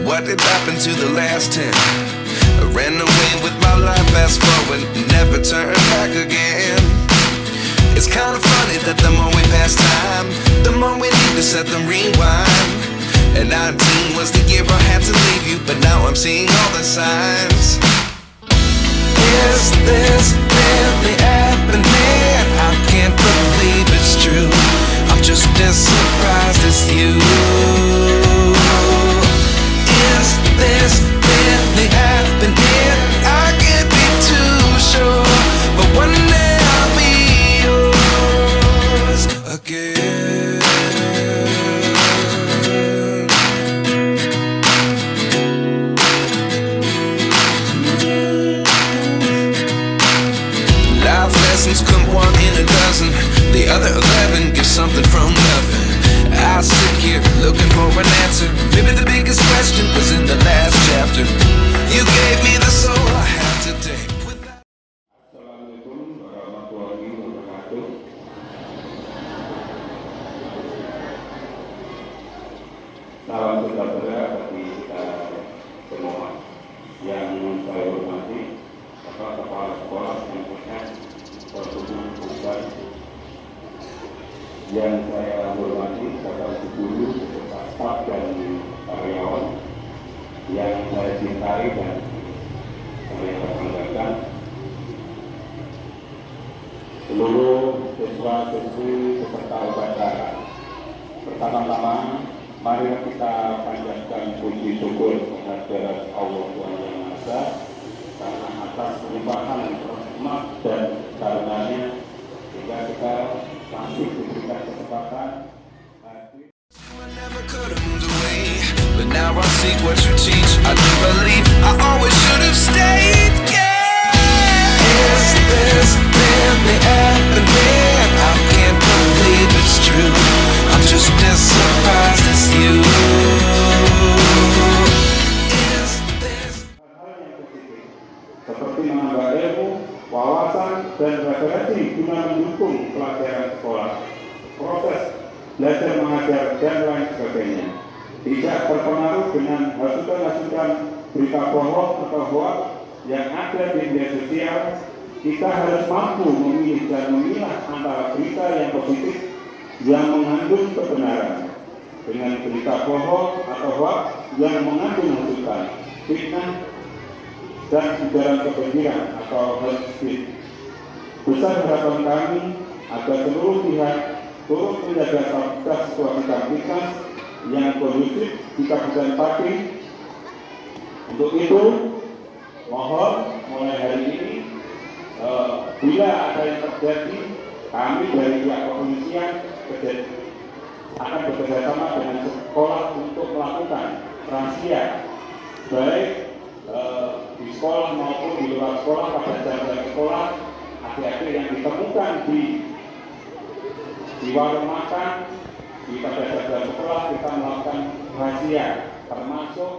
what did happen to the last 10? I ran away with my life, fast forward, never turn back again. It's kind of funny that the more we pass time, the more we need to set the rewind. And 19 was the year I had to leave you, but now I'm seeing all the signs. Is this really happening? I can't believe it's true. I'm just as surprised as you. Is this really happening? I can't be too sure, but one day I'll be yours again. Life lessons come one in a dozen. The other 11 get something from nothing. I sit here looking for an answer. Maybe the biggest question was in the last chapter. You gave me the soul I have today. Assalamualaikum warahmatullahi wabarakatuh. Salam sejahtera bagi kita semua. Yang saya hormati Bapak Kepala Sekolah MPS Perhubungan Pusat, yang saya hormati Bapak Guru, beserta staf dan karyawan yang saya cintai dan saya banggakan, seluruh siswa-siswi peserta upacara. Pertama-tama, mari kita panjatkan puji syukur kehadirat Allah Tuhan Yang Maha Esa, karena atas limpahan rahmat dan karunia-Nya sehingga kita masih diberikan kesempatan. I never could have moved away, but now I see what you teach. I do believe I always should have stayed. Yeah. Is this really happening? I can't believe it's true. I'm just as surprised as you. Is this... Hal-hal yang positif, seperti menambah ilmu, wawasan, dan referensi guna mendukung pelajaran sekolah, proses belajar mengajar, dan lain sebagainya, tidak berpengaruh dengan hasutan-hasutan berita bohong atau hoax yang ada di media sosial. Kita harus mampu memilih dan memilah antara berita yang positif yang mengandung kebenaran dengan berita bohong atau hoax yang mengandung hasutan, fitnah, dan ujaran kebencian atau hate speech. Besar harapan kami agar seluruh pihak turut menjaga stabilitas situasi kamtikas yang kondusif di Kabupaten Pati. Untuk itu, mohon mulai hari ini, bila ada yang terjadi, kami dari pihak kepolisian akan bekerjasama dengan sekolah untuk melakukan razia, baik di sekolah maupun di luar sekolah pada jam-jam sekolah. Adik-adik yang ditemukan di warung makan, di pada jam sekolah, kita melakukan razia, termasuk